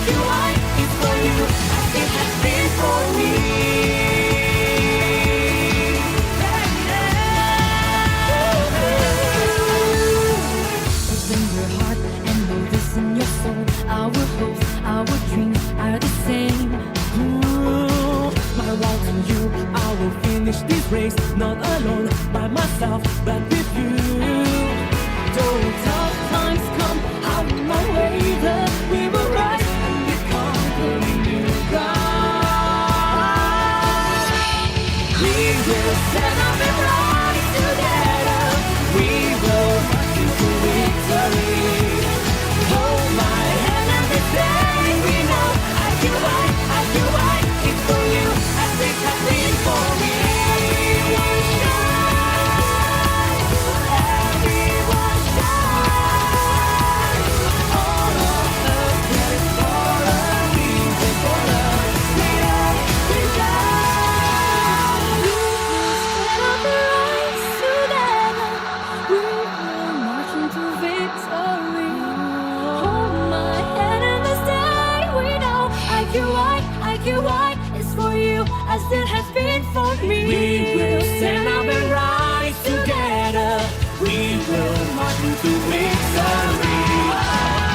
IQI is for you as it has been for me. Open your heart and know this in your soul. Our hopes, our dreams are the same. My vow to you, I will finish this race, not alone by myself, but with you. Though tough times come, I will not waver. We will rise and become the new God. We will stand up and rise together. We will march into victory. Hold my hand and this day we know IQI is for you as it has been for me. Everyone shine, everyone shine. All of us there is for a reason, for a greater vision. We will stand up and rise together. We will march into victory. Hold my hand in this day. We know IQI is for you as it has been for me. We will stand up and rise together. We will march into victory.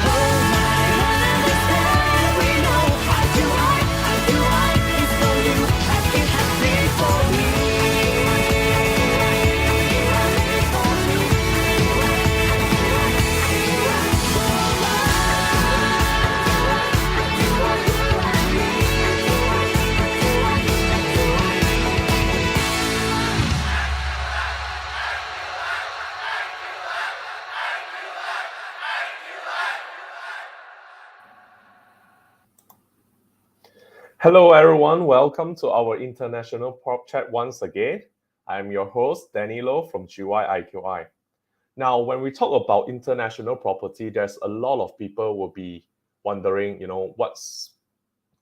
Hold my hand in this day. We know IQI is for you as it has been for me. Hello, everyone. Welcome to our international prop chat once again. I'm your host, Danilo from GY IQI. Now, when we talk about international property, there's a lot of people will be wondering, what's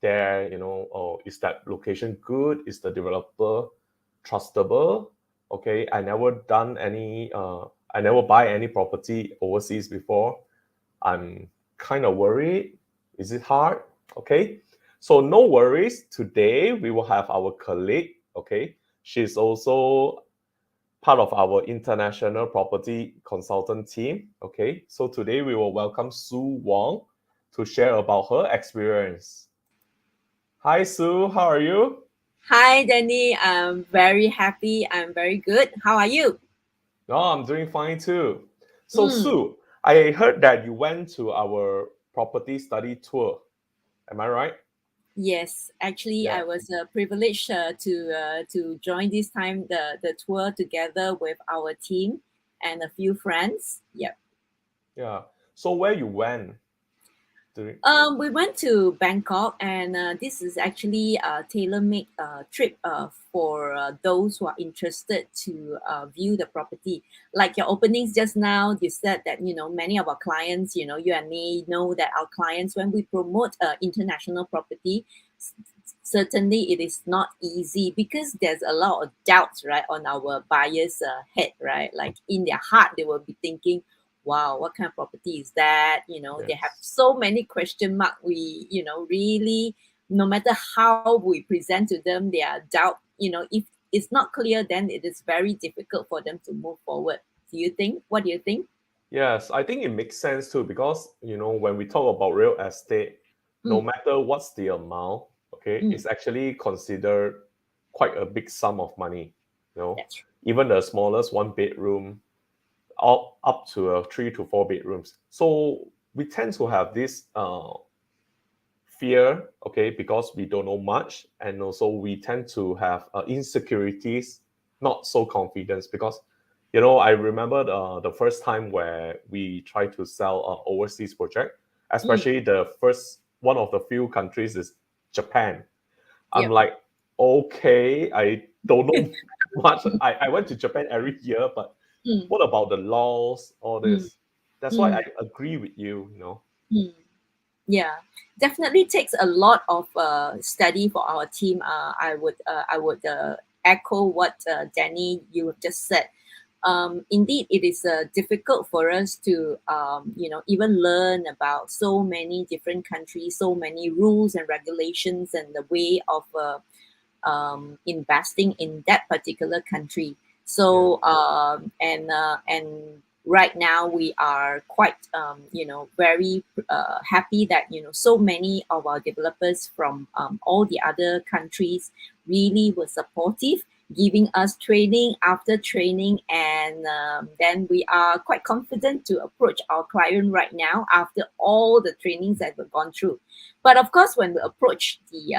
there, is that location good? Is the developer trustable? Okay, I never buy any property overseas before. I'm kind of worried. Is it hard? Okay. So no worries. Today we will have our colleague. Okay, she's also part of our international property consultant team. Okay, so today we will welcome Sue Wong to share about her experience. Hi Sue, how are you? Hi, Danny. I'm very happy. I'm very good. How are you? No, I'm doing fine too. So Sue, I heard that you went to our property study tour. Am I right? Yes, actually, Yeah. I was privileged to join this time the tour together with our team and a few friends. Yep. Yeah. So where you went? During... We went to Bangkok, and this is actually a tailor-made trip for those who are interested to view the property. Like your openings just now, you said that many of our clients, you and me know that our clients, when we promote international property, certainly it is not easy because there's a lot of doubts, right, on our buyers' head, right? Like in their heart, they will be thinking, wow, what kind of property is that? They have Yes. so many question mark. We, really, no matter how we present to them, their doubt, if it's not clear, then it is very difficult for them to move forward. Do you think? What do you think? Yes, I think it makes sense too because when we talk about real estate, no Mm, matter what's the amount, okay, mm, it's actually considered quite a big sum of money. that's true. Even the smallest one bedroom, up to 3 to 4 bedrooms. So we tend to have this fear, okay, because we don't know much, and also we tend to have insecurities, not so confidence. Because I remember the first time where we tried to sell an overseas project, Mm, especially the first one of the few countries is Japan. I'm yep. like, okay, I don't know much. I went to Japan every year, but Mm, what about the laws, all mm, this? That's why I mm, agree with you. mm. Yeah, definitely takes a lot of study for our team. I would echo what Danny you have just said. indeed it is difficult for us to even learn about so many different countries, so many rules and regulations, and the way of investing in that particular country. Yeah. So and right now we are quite very happy that so many of our developers from all the other countries really were supportive, giving us training after training, and then we are quite confident to approach our client right now after all the trainings that we've gone through. But of course, when we approach the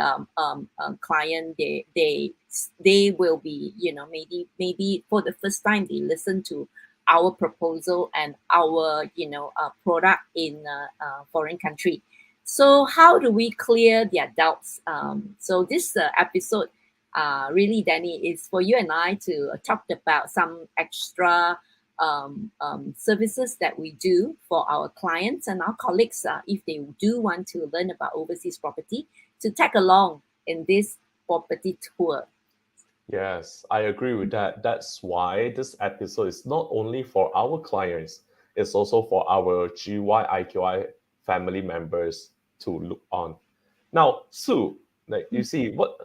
client, they will be, maybe for the first time they listen to our proposal and our product in foreign country. So how do we clear their doubts? So this episode, really, Danny, is for you and I to talk about some extra services that we do for our clients and our colleagues, if they do want to learn about overseas property, to tag along in this property tour. Yes, I agree with that. That's why this episode is not only for our clients, it's also for our GY IQI family members to look on. Now, Sue, like you see, what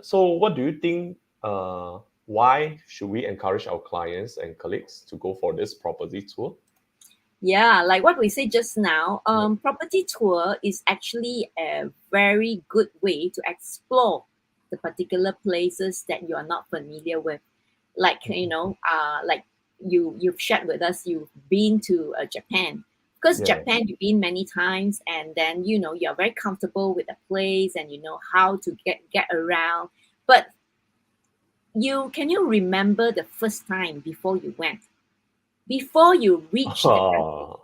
do you think why should we encourage our clients and colleagues to go for this property tour? Yeah, like what we said just now, Yeah. property tour is actually a very good way to explore the particular places that you are not familiar with. Like Mhm. like you've shared with us, you've been to Japan. Because Yes. Japan, you've been many times, and then you're very comfortable with the place, and you know how to get around. But can you remember the first time before you went, before you reached the country? Ah,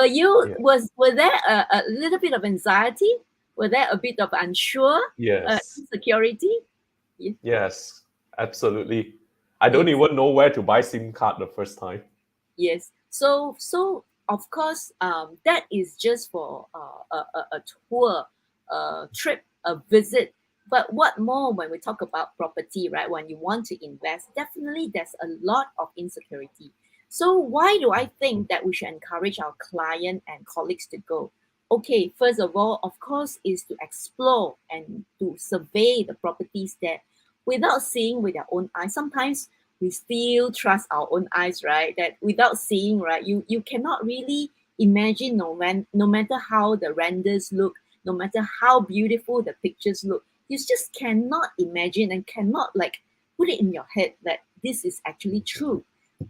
yeah. Were there a little bit of anxiety? Were there a bit of unsure, Yes. insecurity? Ye- Yes. Absolutely. I don't Yes, even know where to buy SIM card the first time. yes. So of course, that is just for a tour, a trip, a visit. But what more when we talk about property, right? When you want to invest, definitely there's a lot of insecurity. So why do I think that we should encourage our client and colleagues to go? Okay, first of all, of course, is to explore and to survey the properties there without seeing with their own eyes. Sometimes we still trust our own eyes, right? That without seeing, right, you cannot really imagine, no matter how the renders look, no matter how beautiful the pictures look, you just cannot imagine and cannot like put it in your head that this is actually true.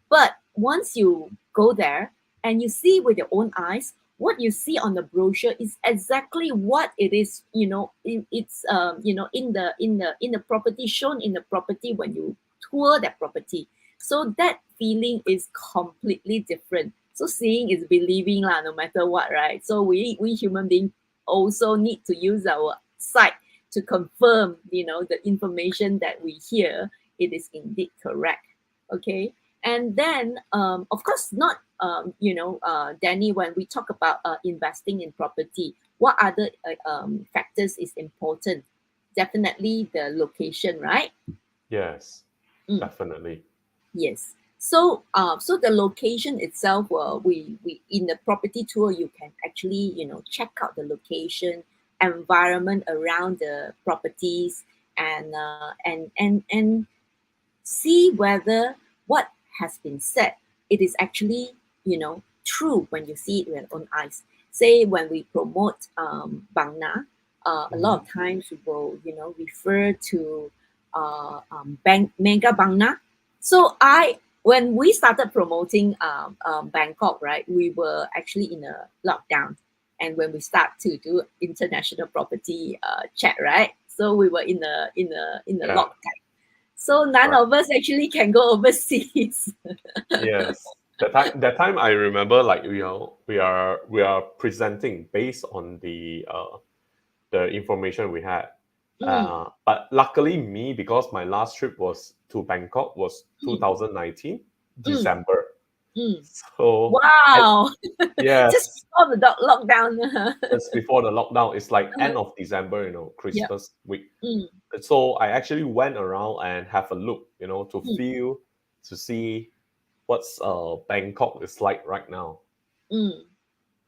But once you go there and you see with your own eyes, what you see on the brochure is exactly what it is. It's in the property, shown in the property when you tour that property. So that feeling is completely different. So seeing is believing lah, no matter what, right? So we human beings also need to use our sight to confirm, the information that we hear, it is indeed correct. Okay. And then, of course, not, Danny, when we talk about investing in property, what other factors is important? Definitely the location, right? Yes, Mm, definitely. yes. So the location itself, we in the property tour, you can actually, check out the location, environment around the properties, and see whether what has been said, it is actually true when you see it with your own eyes. Say when we promote Bangna, a lot Mhm. of times we will refer to bank mega Bangna. So I when we started promoting Bangkok, right, we were actually in a lockdown. And when we start to do international property chat, right, so we were in a Yeah, lockdown, so none correct. of us actually can go overseas. Yes. That time I remember like we are presenting based on the information we had. Mm, But luckily me, because my last trip was to Bangkok was mm, 2019 mm, December. mm. So I, Wow! Just yes, before the lockdown. just before the lockdown, it's like end of December, Yep. Christmas week. Mm, And so I actually went around and have a look, to mm, feel, to see. what's Bangkok is like right now. Mm.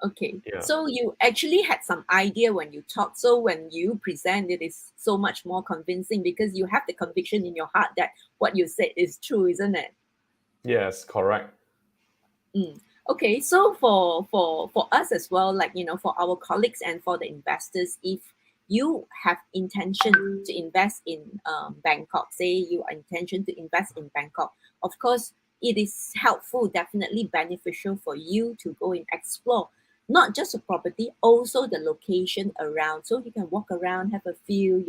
Okay. Yeah. So you actually had some idea when you talk. So when you present, it is so much more convincing because you have the conviction in your heart that what you said is true, isn't it? Yes, correct. Mm. Okay, so for us as well, like for our colleagues and for the investors, if you have intention to invest in Bangkok, say you are intention to invest in Bangkok, of course, it is helpful, definitely beneficial for you to go and explore not just the property, also the location around, so you can walk around, have a feel,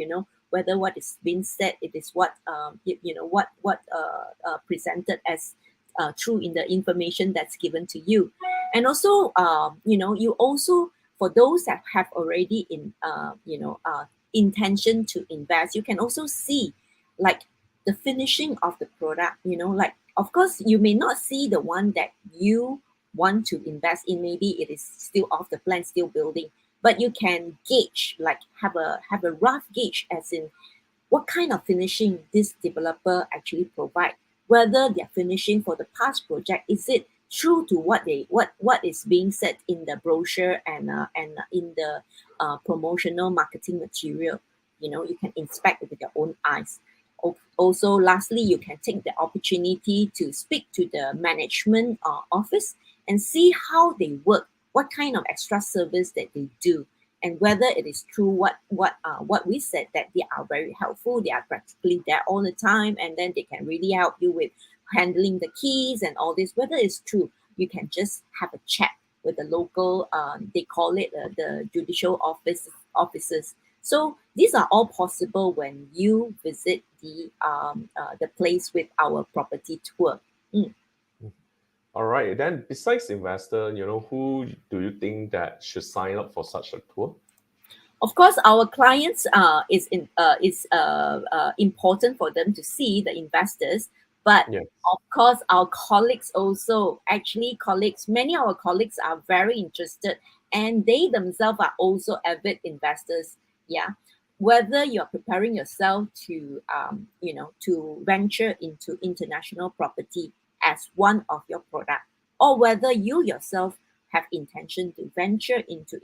whether what is being said, it is what presented as true in the information that's given to you. And also you also, for those that have already intention to invest, you can also see like the finishing of the product, like of course you may not see the one that you want to invest in, maybe it is still off the plan, still building, but you can gauge, like have a rough gauge, as in what kind of finishing this developer actually provide, whether they're finishing for the past project, is it true to what is being said in the brochure and in the promotional marketing material. You can inspect it with your own eyes. Also, lastly, you can take the opportunity to speak to the management office and see how they work, what kind of extra service that they do, and whether it is true what we said, that they are very helpful, they are practically there all the time, and then they can really help you with handling the keys and all this. Whether it's true, you can just have a chat with the local, they call it the judicial officers. So these are all possible when you visit the place with our property tour. Mm. All right. Then besides investor, who do you think that should sign up for such a tour? Of course, our clients is important for them to see the investors, but Yeah. of course, our colleagues also. Actually, colleagues, many of our colleagues are very interested, and they themselves are also avid investors. Yeah, whether you're preparing yourself to venture into international property as one of your product, or whether you yourself have intention to venture into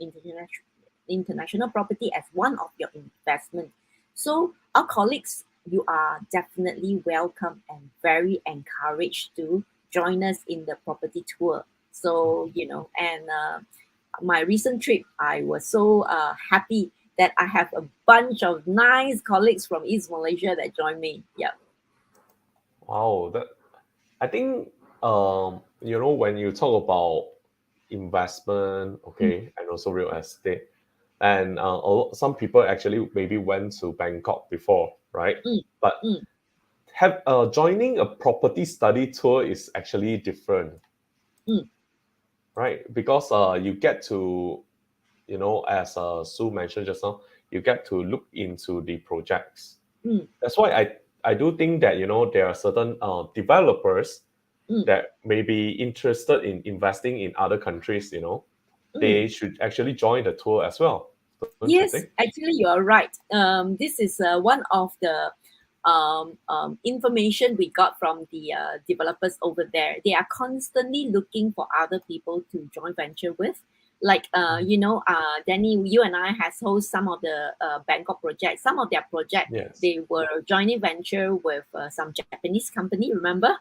international property as one of your investment. So our colleagues, you are definitely welcome and very encouraged to join us in the property tour. So and my recent trip, I was so happy that I have a bunch of nice colleagues from East Malaysia that joined me. Yeah. Wow. That I think when you talk about investment, Mm, okay, and also real estate, and some people actually maybe went to Bangkok before, right? mm, But mm, have joining a property study tour is actually different, mm, right? Because you get to, as Sue mentioned just now, you get to look into the projects. mm, That's why I do think that there are certain developers mm, that may be interested in investing in other countries. mm. They should actually join the tour as well, don't you Yes, think? actually, you are right. This is one of the information we got from the developers over there. They are constantly looking for other people to join venture with. Like, Danny, you and I has host some of the Bangkok projects. Some of their project, Yes. they were joining venture with some Japanese company. Remember?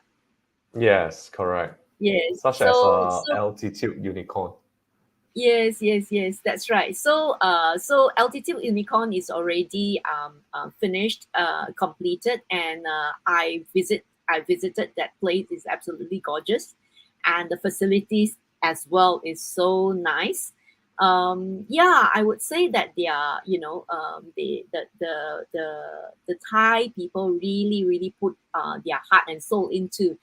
Yes, correct. Yes. Such as So Altitude Unicorn. yes, yes, yes, that's right. So Altitude Unicorn is already finished, completed, and I visited that place. It's absolutely gorgeous, and the facilities as well is so nice. Yeah, I would say that they are, the Thai people really really put their heart and soul into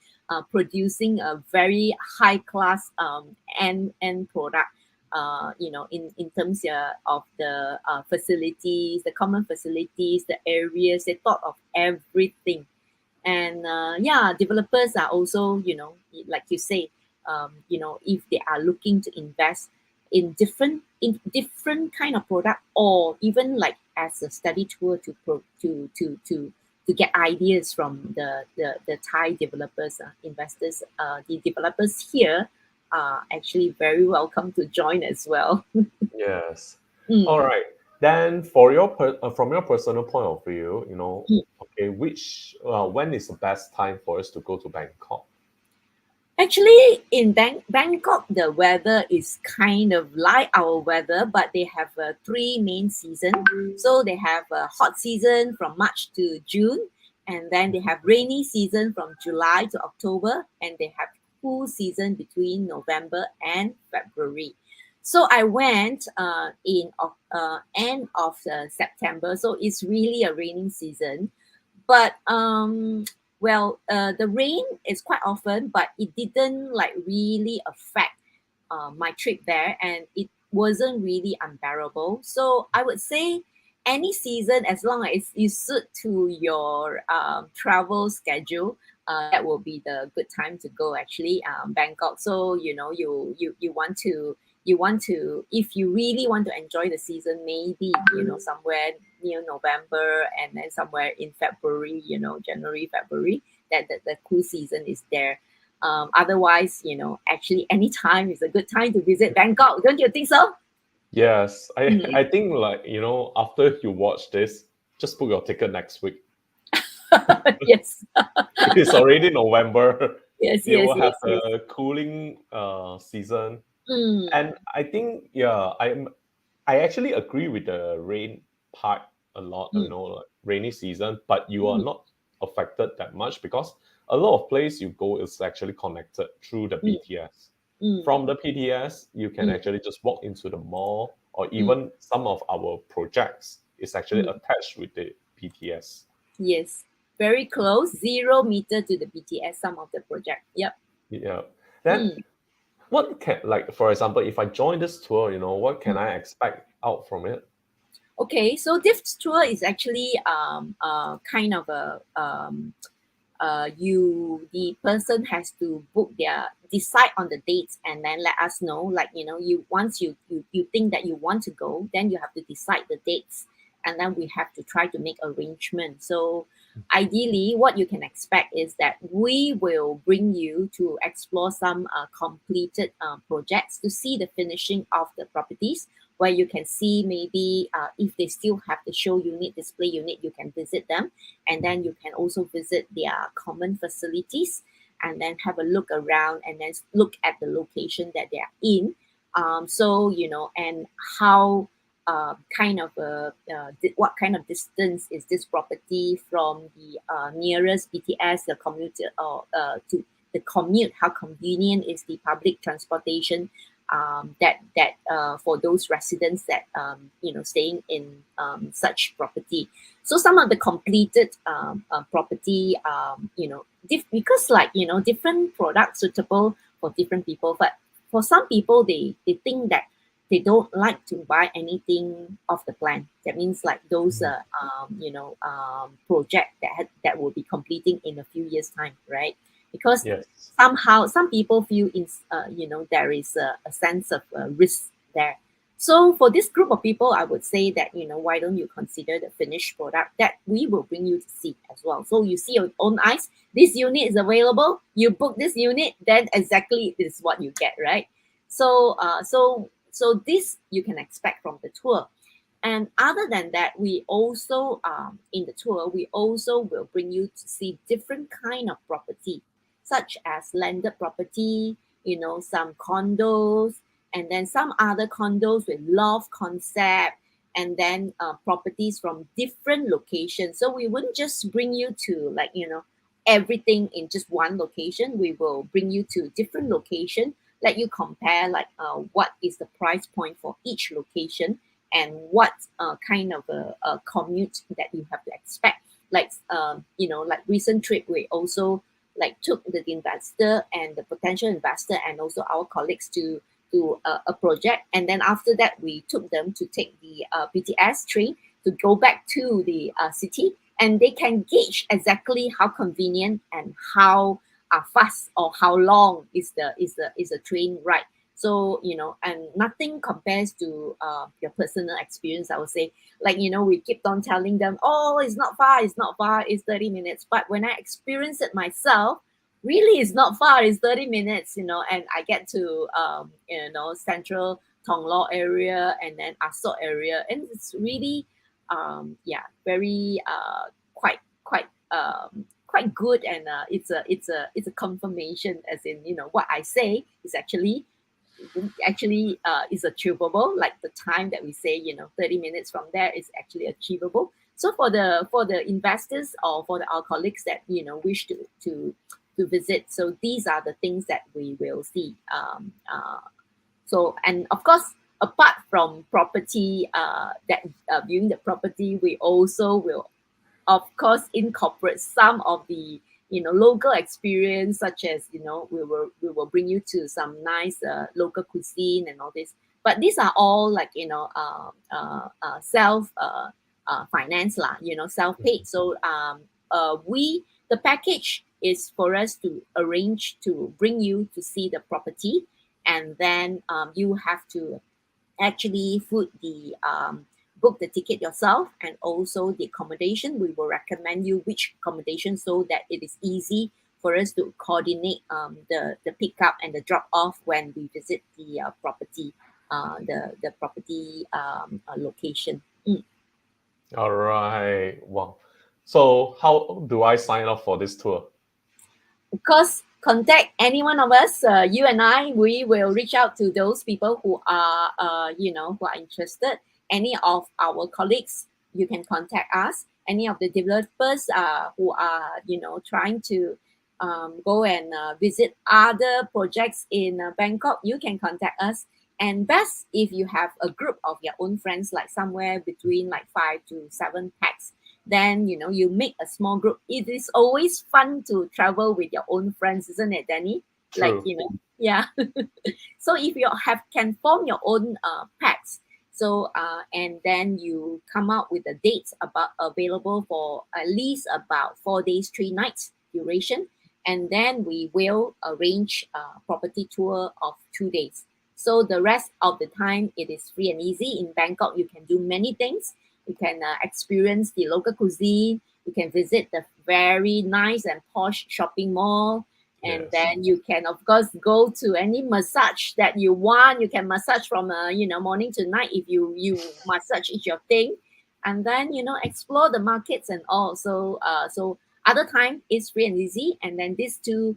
producing a very high class end product, in terms of the facilities, the common facilities, the areas. They thought of everything. And yeah, developers are also, like you say, if they are looking to invest in different kind of product, or even like as a study tour to get ideas from the Thai developers, investors. The developers here are actually very welcome to join as well. Yes. All Mm, right. Then, for your from your personal point of view, mm. okay, which when is the best time for us to go to Bangkok? Actually, in Bangkok, the weather is kind of like our weather, but they have three main seasons. So they have a hot season from March to June, and then they have rainy season from July to October, and they have cool season between November and February. So I went in end of September, so it's really a raining season. But the rain is quite often, but it didn't like really affect my trip there, and it wasn't really unbearable. So I would say any season, as long as you suit to your travel schedule, that will be the good time to go. Actually, Bangkok. So you want to if you really want to enjoy the season, maybe somewhere near November, and then somewhere in February, January, February, that the cool season is there. Otherwise, actually any time is a good time to visit Bangkok. Don't you think so? Yes, I Mm. I think, like, after you watch this, just book your ticket next week. Yes. It's already November. Yes, They yes, will have yes, yes. a cooling season, Mm, and I think, yeah, I actually agree with the rain part a lot. mm, Like rainy season, but you are mm, not affected that much because a lot of place you go is actually connected through the mm, BTS. mm, From the PTS, you can mm, actually just walk into the mall, or mm, even some of our projects is actually mm. attached with the PTS. Yes. Very close, 0 meter to the BTS, some of the project. Yep. Yeah. Then Mm. what can, like, for example, if I join this tour, what can I expect out from it? Okay, so this tour is actually kind of a the person has to book their decide on the dates and then let us know, like you once you think that you want to go, then you have to decide the dates, and then we have to try to make arrangements. So ideally what you can expect is that we will bring you to explore some completed projects, to see the finishing of the properties, where you can see maybe if they still have the show unit, display unit, you can visit them, and then you can also visit their common facilities, and then have a look around, and then look at the location that they are in. So and how kind of what kind of distance is this property from the nearest BTS, the commuter, or to the commute, how convenient is the public transportation, for those residents that staying in such property. So some of the completed property, because like different products suitable for different people. But for some people, they think that they don't like to buy anything off the plan. That means like those Mhm. project that will be completing in a few years time, right? Because Yes. somehow some people feel there is a sense of risk there. So for this group of people, I would say that why don't you consider the finished product that we will bring you to see as well. So you see your own eyes, this unit is available, you book this unit, then exactly this is what you get, right? So this you can expect from the tour. And other than that, we also in the tour we also will bring you to see different kind of property, such as landed property, some condos, and then some other condos with loft concept, and then properties from different locations. So we wouldn't just bring you to like everything in just one location. We will bring you to different location, let you compare like what is the price point for each location, and what kind of a commute that you have to expect. Like like recent trip, we also like took the investor and the potential investor and also our colleagues to a project, and then after that we took them to take the BTS train to go back to the city, and they can gauge exactly how convenient and how fast or how long is the train ride. So, and nothing compares to your personal experience, I would say. Like, we keep on telling them, oh, it's not far, it's not far, it's 30 minutes. But when I experience it myself, really it's not far, it's 30 minutes, and I get to, central Tonglo area and then Asok area. And it's really, very, quite good. And it's a confirmation, as in, what I say is actually is achievable. Like the time that we say, 30 minutes from there is actually achievable. So for the investors or for our colleagues that wish to visit, so these are the things that we will see. So, and of course, apart from property, that viewing the property, we also will, of course, incorporate some of the local experience, such as we will bring you to some nice local cuisine and all this. But these are all like self finance lah, self paid. So we the package is for us to arrange to bring you to see the property, and then you have to actually book the ticket yourself, and also the accommodation. We will recommend you which accommodation, so that it is easy for us to coordinate the pickup and the drop off when we visit the property, the property location. All right. Wow. So how do I sign up for this tour? Of course, contact any one of us. You and I, we will reach out to those people who are, who are interested. Any of our colleagues, you can contact us. Any of the developers who are, trying to go and visit other projects in Bangkok, you can contact us. And best if you have a group of your own friends, like somewhere between like 5 to 7 packs, then you make a small group. It is always fun to travel with your own friends, isn't it, Danny? Like, True. yeah. So if you can form your own packs, so and then you come out with the dates about available for at least about 4 days 3 nights duration, and then we will arrange a property tour of 2 days. So the rest of the time, it is free and easy. In Bangkok, you can do many things. You can experience the local cuisine. You can visit the very nice and posh shopping mall. And Yes. then you can, of course, go to any massage that you want. You can massage from morning to night if you massage is your thing. And then explore the markets and all. So other time is free and easy. And then these two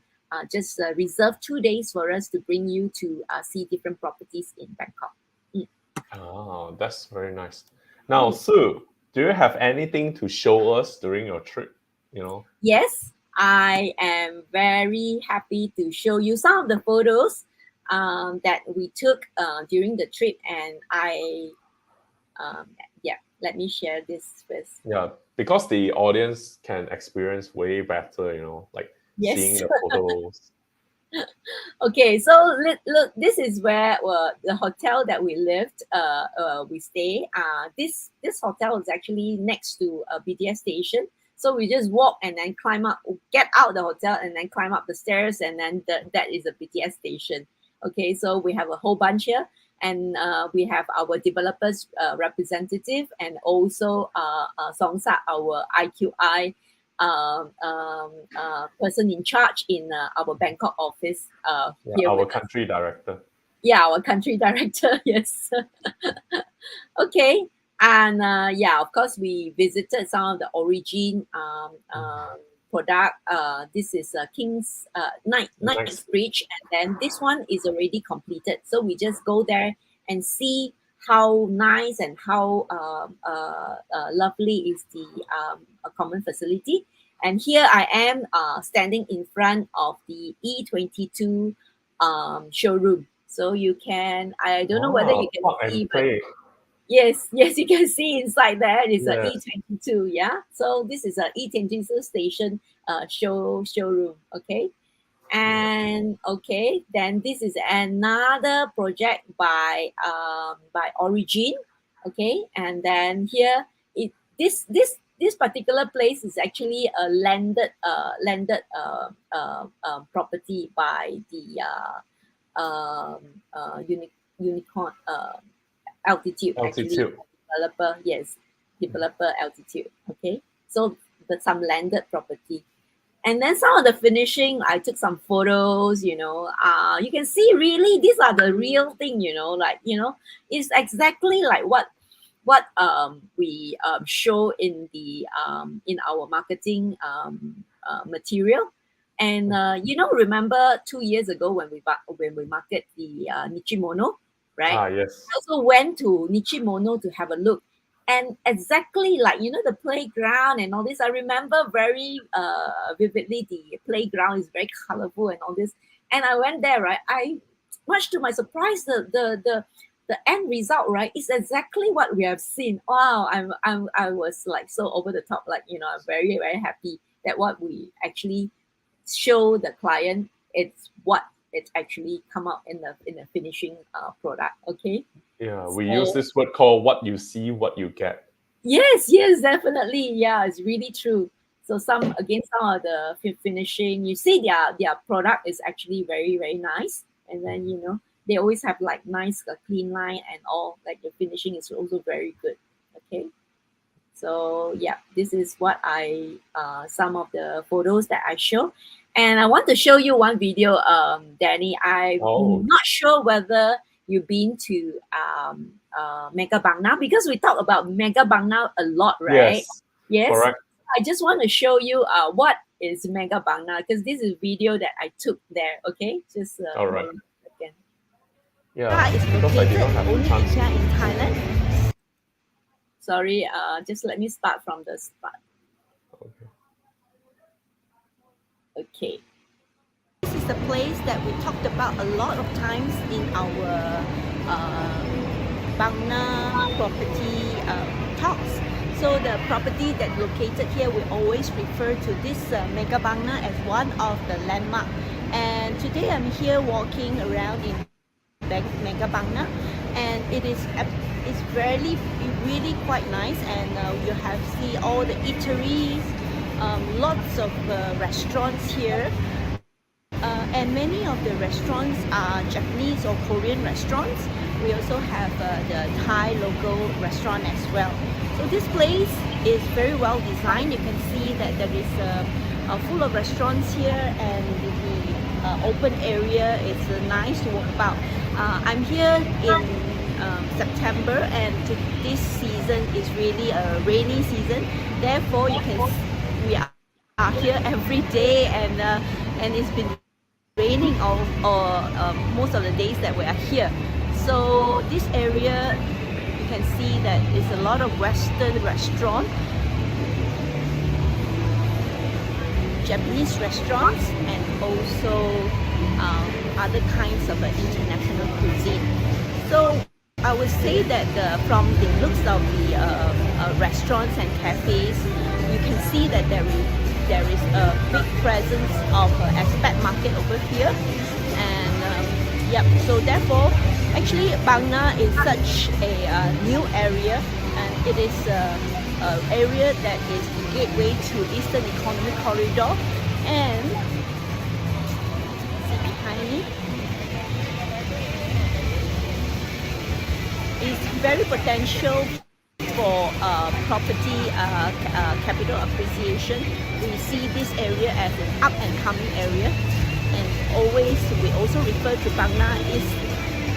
just reserve 2 days for us to bring you to see different properties in Bangkok. Oh, that's very nice. Now, Sue, do you have anything to show us during your trip? Yes, I am very happy to show you some of the photos that we took during the trip, and let me share this first. Yeah, because the audience can experience way better, like seeing Yes. the photos. Okay, so look, this is where the hotel that we lived, we stay. This hotel is actually next to a BTS station. So we just walk and then climb up, get out the hotel and then climb up the stairs, and then that is a BTS station. Okay, so we have a whole bunch here, and we have our developers representative, and also Songsa, our IQI person in charge in our Bangkok office. Yeah, Here our with us. country director. Yeah, our country director. Yes. Okay, and of course, we visited some of the origin product. This is King's Knight's Nice. Bridge, and then this one is already completed. So we just go there and see how nice and how lovely is the common facility. And here I am standing in front of the E22 showroom. So you can, I don't know whether you can Plug see, and but play. yes, you can see inside there is a Yes. E22. Yeah. So this is a E22 station showroom. Okay. And okay, then this is another project by Origin. Okay, and then here this particular place is actually a landed property by the unicorn altitude actually. Altitude. Developer, yes, developer altitude. Okay, so some landed property. And then some of the finishing, I took some photos, you can see really these are the real thing, like, it's exactly like what we show in the in our marketing material. And remember 2 years ago when we market the Nichimono, right? Yes. I also went to Nichimono to have a look. And exactly like the playground and all this, I remember very vividly. The playground is very colorful and all this. And I went there, right? I, much to my surprise, the end result, right, is exactly what we have seen. Wow, I was like so over the top, like I'm very very happy that what we actually show the client, it's what it actually come out in the finishing product. Okay. Yeah, we use So this word called what you see, what you get. yes, definitely. Yeah, it's really true. So some of the finishing, you see their product is actually very very nice, and then they always have like nice clean line and all. Like the finishing is also very good. Okay. So yeah, this is what I some of the photos that I show, and I want to show you one video, Danny. I'm Oh, not sure whether you've been to Mega Bang now, because we talk about Mega Bang now a lot, right? yes, Yes. correct. I just want to show you what is Mega Bang now, because this is video that I took there. Okay, just All hold right. on a second. Yeah, Is because I did located not have the only chance. IKEA in Thailand. Sorry, just let me start from the start. Okay. Okay. This is the place that we talked about a lot of times in our Bangna property talks. So the property that located here, we always refer to this Mega Bangna as one of the landmark. And today I'm here walking around in Mega Bangna, and it's really quite nice. And you have see all the eateries, lots of restaurants here. And many of the restaurants are Japanese or Korean restaurants. We also have the Thai local restaurant as well. So this place is very well designed. You can see that there is full of restaurants here, and the open area is nice to walk about. I'm here in September, and this season is really a rainy season. Therefore, we are here every day, and it's been raining most of the days that we are here. So this area, you can see that it's a lot of Western restaurant, Japanese restaurants, and also other kinds of international cuisine. So I would say that from the looks of the restaurants and cafes, you can see that there is a big presence of expat market over here. And yep, so therefore actually Bangna is such a new area, and it is an area that is the gateway to Eastern Economic Corridor. And see behind me, is very potential for property capital appreciation. We see this area as an up and coming area, and we also refer to Bangna is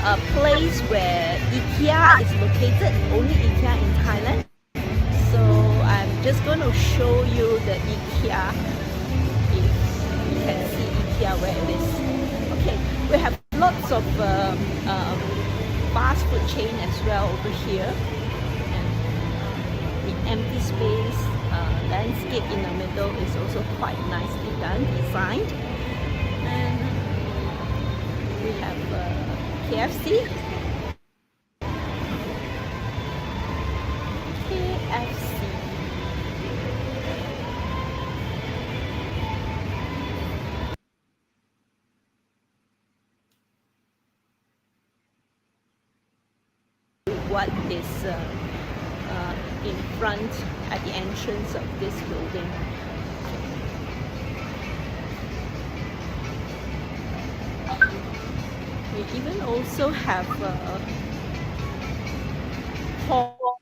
a place where IKEA is located, only IKEA in Thailand. So I'm just going to show you the IKEA, if you can see IKEA where it is. Okay, we have lots of fast food chain as well over here. Empty space, landscape in the middle is also quite nicely designed. And we have KFC. What is in front at the entrance of this building. We even also have a hall,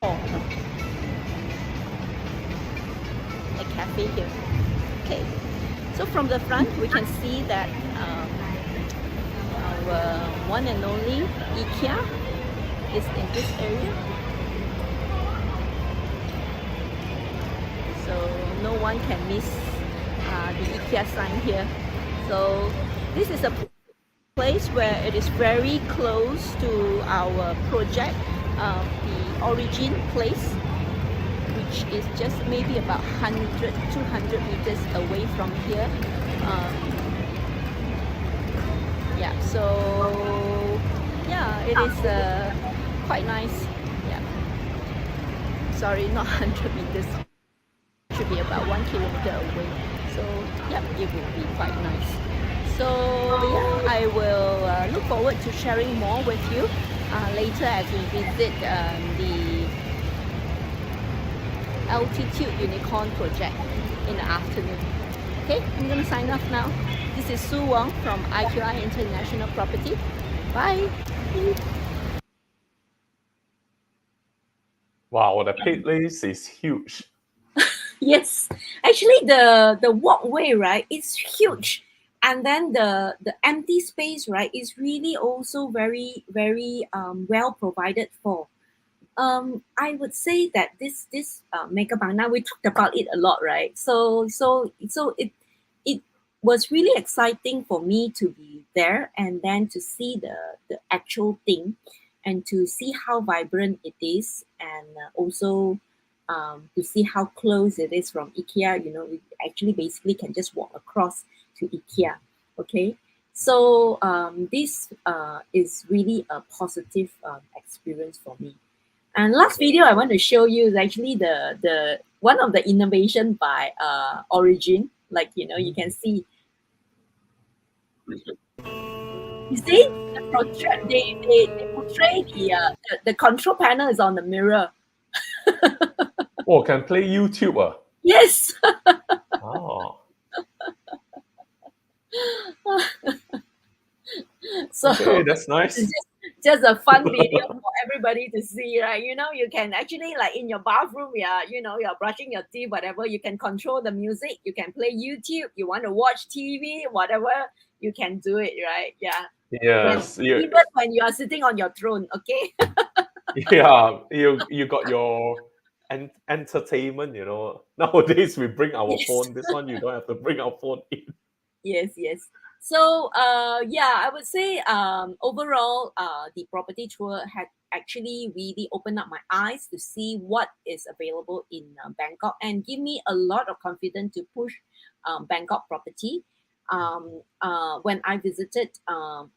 a cafe here. Okay, so from the front we can see that our one and only IKEA is in this area. So no one can miss the IKEA sign here. So this is a place where it is very close to our project, the origin place, which is just maybe about 100, 200 meters away from here. Yeah, so yeah, it is quite nice. Yeah, sorry, not 100 meters, should be about 1 kilometer away. So yeah, it would be quite nice. So yeah, I will look forward to sharing more with you later as we visit the Altitude Unicorn project in the afternoon. Okay, I'm gonna sign off now. This is Sue Wong from IQI International Property. Bye. Wow, the place is huge. Yes, actually, the walkway, right, is huge, and then the empty space, right, is really also very well provided for. I would say that this mega bank, now we talked about it a lot, right? So it was really exciting for me to be there and then to see the actual thing and to see how vibrant it is, and also to see how close it is from IKEA. You know, we actually basically can just walk across to IKEA. Okay, so this is really a positive experience for me. And last video I want to show you is actually the one of the innovation by Origin. Like, you know, you can see. You see, they portray the control panel is on the mirror. Oh, can play YouTube. Yes. Oh, So okay, that's it's nice. just a fun video for everybody to see, right? You know, you can actually, like, in your bathroom, yeah, you know, you're brushing your teeth, whatever, you can control the music, you can play YouTube, you want to watch TV, whatever, you can do it, right? Yeah. Yes, Even when you are sitting on your throne, okay? yeah, you got your entertainment. Nowadays we bring our Yes. phone. This one you don't have to bring our phone in. Yes. So yeah, I would say overall the property tour had actually really opened up my eyes to see what is available in Bangkok and give me a lot of confidence to push Bangkok property. When I visited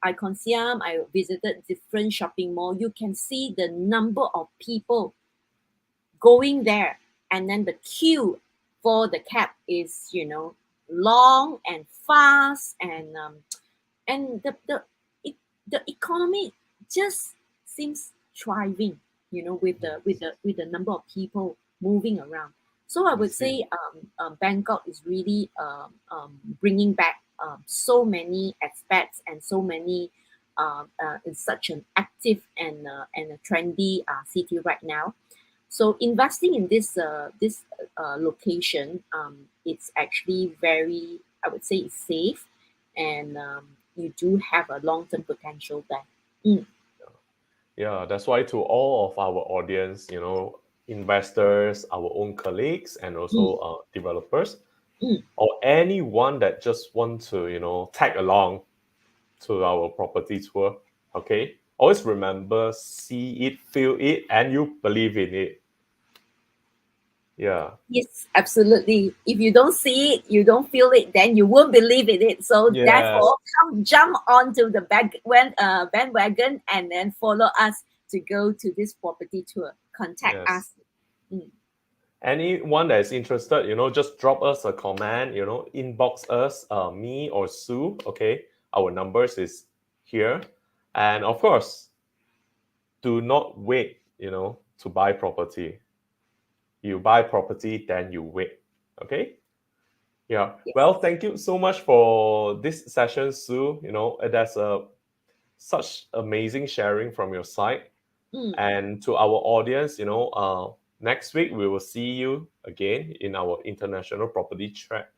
Icon Siam, I visited different shopping mall. You can see the number of people going there, and then the queue for the cab is, you know, long and fast, and the economy just seems thriving, you know, with the number of people moving around. So I I would see. say Bangkok is really bringing back so many expats and so many in such an active and a trendy city right now. So investing in this location, it's actually very, I would say, it's safe, and you do have a long term potential there. Mm, Yeah, that's why to all of our audience, investors, our own colleagues, and mm, also developers, mm. or anyone that just want to, tag along to our property tour. Okay, always remember, see it, feel it, and you believe in it. Yeah. Yes, absolutely. If you don't see it, you don't feel it, then you won't believe in it. So Yes. therefore, come jump onto the bandwagon and then follow us to go to this property tour. Contact Yes. us. Mm. Anyone that is interested, just drop us a comment, inbox us, me or Sue. Okay, our numbers is here. And of course, do not wait, to buy property. You buy property, then you wait. Okay. Yeah. Yes. Well, thank you so much for this session, Sue. That's a such amazing sharing from your side. Mm. And to our audience, next week we will see you again in our international property chat,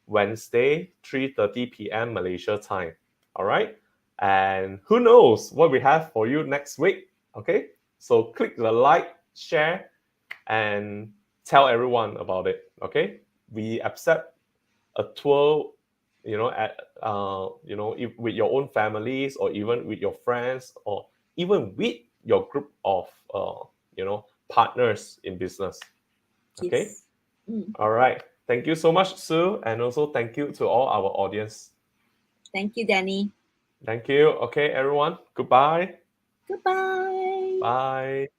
Wednesday, 3:30 p.m. Malaysia time. All right. And who knows what we have for you next week. Okay. So click the like, share, and tell everyone about it. Okay. We accept a tour, if, with your own families, or even with your friends, or even with your group of partners in business. Okay. Yes. Mm. All right. Thank you so much, Sue, and also thank you to all our audience. Thank you, Danny. Thank you. Okay, everyone. Goodbye. Goodbye. Bye.